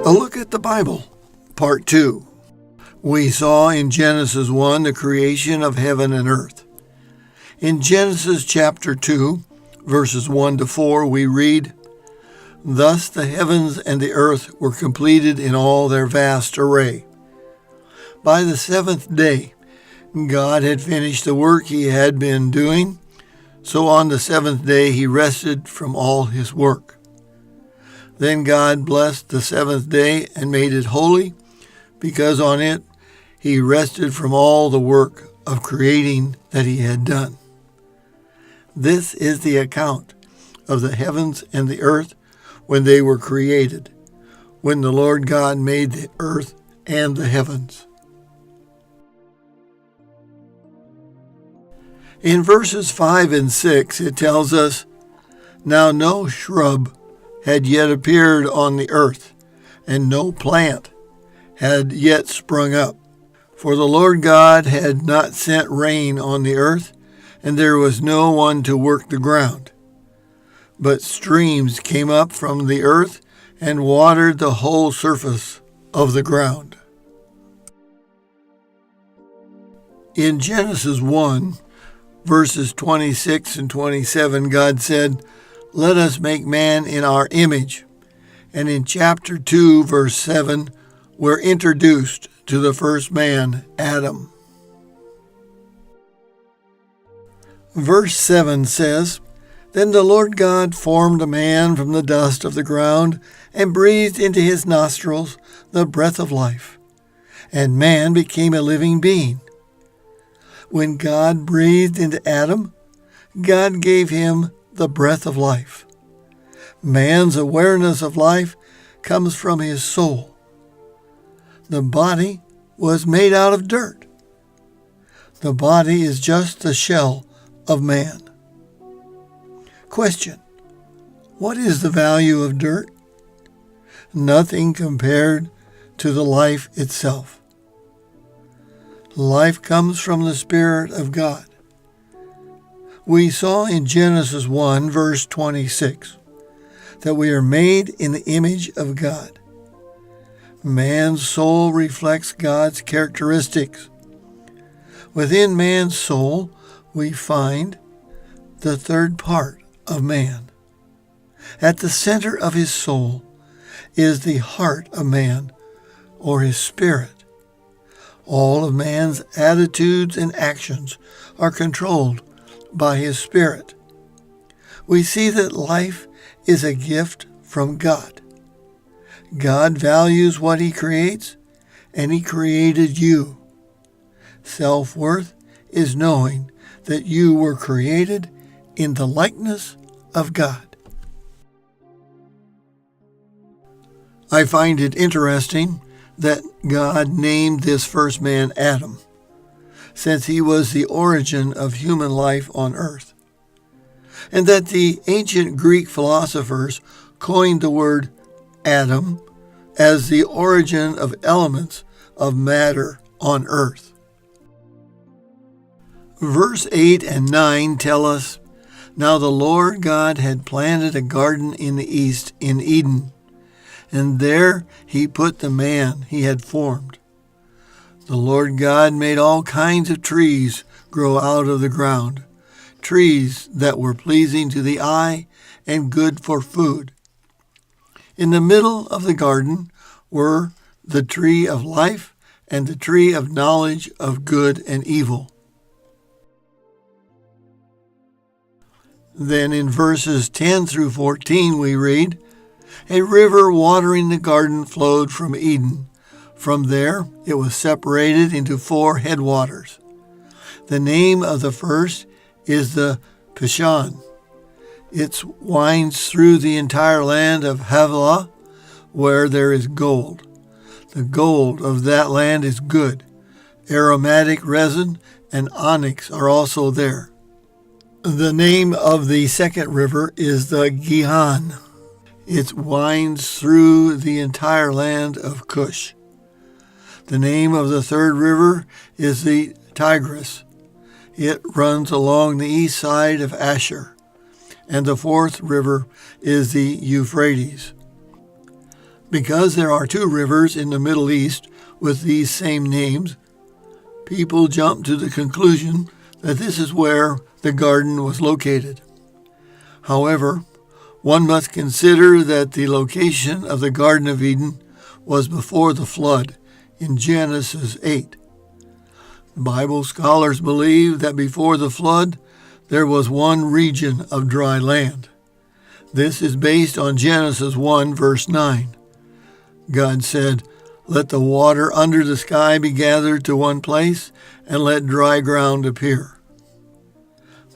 A look at the Bible, Part 2. We saw in Genesis 1 the creation of heaven and earth. In Genesis chapter 2, verses 1 to 4, we read, "Thus the heavens and the earth were completed in all their vast array. By the seventh day, God had finished the work he had been doing, so on the seventh day he rested from all his work. Then God blessed the seventh day and made it holy, because on it he rested from all the work of creating that he had done." This is the account of the heavens and the earth when they were created, when the Lord God made the earth and the heavens. In verses 5 and 6, it tells us, "Now no shrub had yet appeared on the earth, and no plant had yet sprung up. For the Lord God had not sent rain on the earth, and there was no one to work the ground. But streams came up from the earth and watered the whole surface of the ground." In Genesis 1, verses 26 and 27, God said, "Let us make man in our image." And in chapter 2, verse 7, we're introduced to the first man, Adam. Verse 7 says, "Then the Lord God formed a man from the dust of the ground and breathed into his nostrils the breath of life, and man became a living being." When God breathed into Adam, God gave him the breath of life. Man's awareness of life comes from his soul. The body was made out of dirt. The body is just the shell of man. Question: what is the value of dirt? Nothing compared to the life itself. Life comes from the Spirit of God. We saw in Genesis 1, verse 26, that we are made in the image of God. Man's soul reflects God's characteristics. Within man's soul, we find the third part of man. At the center of his soul is the heart of man, or his spirit. All of man's attitudes and actions are controlled by his spirit. We see that life is a gift from God. God values what he creates, and he created you. Self-worth is knowing that you were created in the likeness of God. I find it interesting that God named this first man Adam, since he was the origin of human life on earth, and that the ancient Greek philosophers coined the word Adam as the origin of elements of matter on earth. Verse 8 and 9 tell us, "Now the Lord God had planted a garden in the east in Eden, and there he put the man he had formed. The Lord God made all kinds of trees grow out of the ground, trees that were pleasing to the eye and good for food. In the middle of the garden were the tree of life and the tree of knowledge of good and evil." Then in verses 10 through 14 we read, "A river watering the garden flowed from Eden. From there it was separated into 4 headwaters. The name of the first is the Pishon. It winds through the entire land of Havilah, where there is gold. The gold of that land is good. Aromatic resin and onyx are also there. The name of the second river is the Gihon. It winds through the entire land of Cush. The name of the third river is the Tigris. It runs along the east side of Asher. And the fourth river is the Euphrates. Because there are two rivers in the Middle East with these same names, people jump to the conclusion that this is where the garden was located. However, one must consider that the location of the Garden of Eden was before the flood in Genesis 8. Bible scholars believe that before the flood, there was one region of dry land. This is based on Genesis 1, verse 9. God said, "Let the water under the sky be gathered to one place, and let dry ground appear."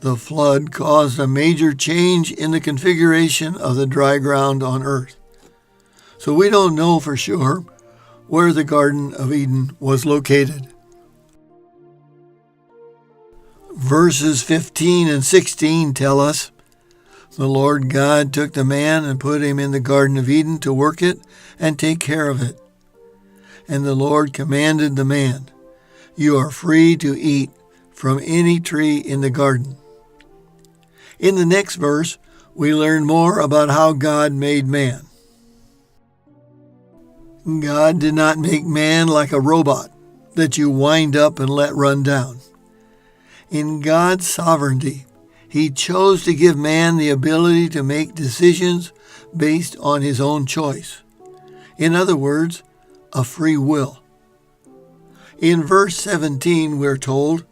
The flood caused a major change in the configuration of the dry ground on earth. So we don't know for sure where the Garden of Eden was located. Verses 15 and 16 tell us, "The Lord God took the man and put him in the Garden of Eden to work it and take care of it. And the Lord commanded the man, 'You are free to eat from any tree in the garden.'" In the next verse, we learn more about how God made man. God did not make man like a robot that you wind up and let run down. In God's sovereignty, He chose to give man the ability to make decisions based on his own choice. In other words, a free will. In verse 17, we're told,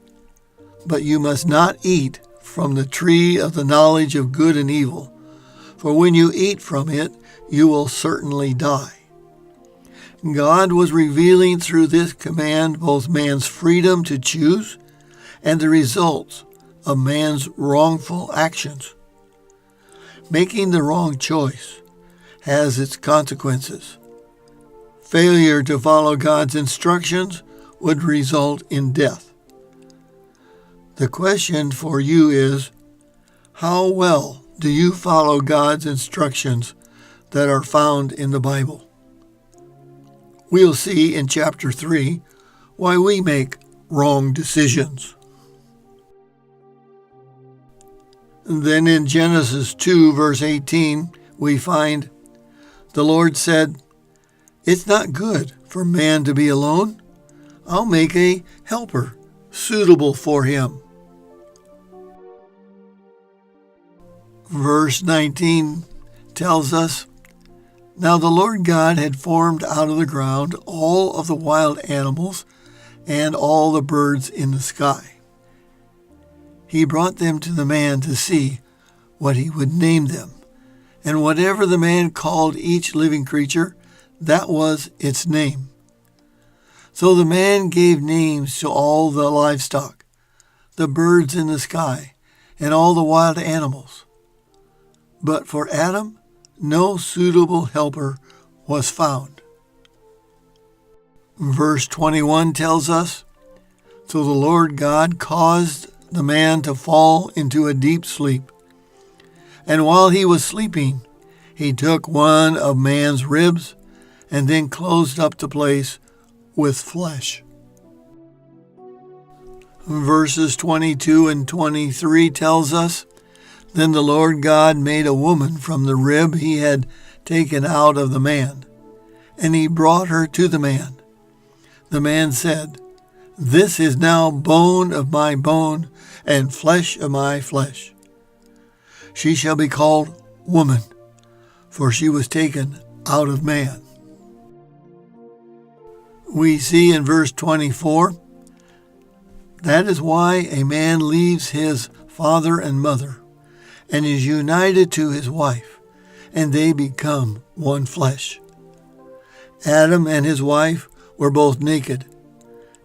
"But you must not eat from the tree of the knowledge of good and evil, for when you eat from it, you will certainly die." God was revealing through this command both man's freedom to choose and the results of man's wrongful actions. Making the wrong choice has its consequences. Failure to follow God's instructions would result in death. The question for you is, how well do you follow God's instructions that are found in the Bible? We'll see in chapter 3 why we make wrong decisions. Then in Genesis 2, verse 18, we find, "The Lord said, 'It's not good for man to be alone. I'll make a helper suitable for him.'" Verse 19 tells us, "Now the Lord God had formed out of the ground all of the wild animals and all the birds in the sky. He brought them to the man to see what he would name them. And whatever the man called each living creature, that was its name. So the man gave names to all the livestock, the birds in the sky, and all the wild animals. But for Adam, no suitable helper was found." Verse 21 tells us, "So the Lord God caused the man to fall into a deep sleep. And while he was sleeping, he took one of man's ribs and then closed up the place with flesh." Verses 22 and 23 tells us, "Then the Lord God made a woman from the rib he had taken out of the man, and he brought her to the man. The man said, 'This is now bone of my bone and flesh of my flesh. She shall be called woman, for she was taken out of man.'" We see in verse 24, "That is why a man leaves his father and mother and is united to his wife, and they become one flesh." Adam and his wife were both naked,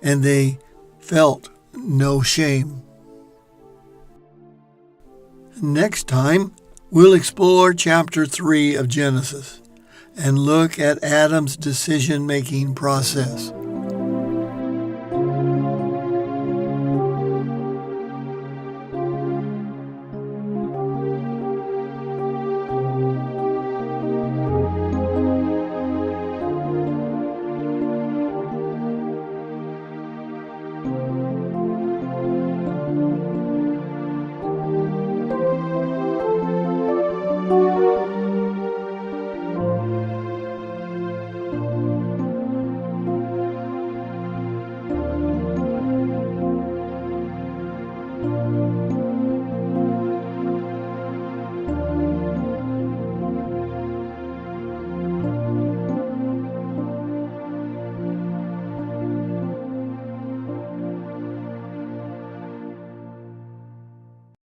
and they felt no shame. Next time, we'll explore chapter 3 of Genesis and look at Adam's decision-making process.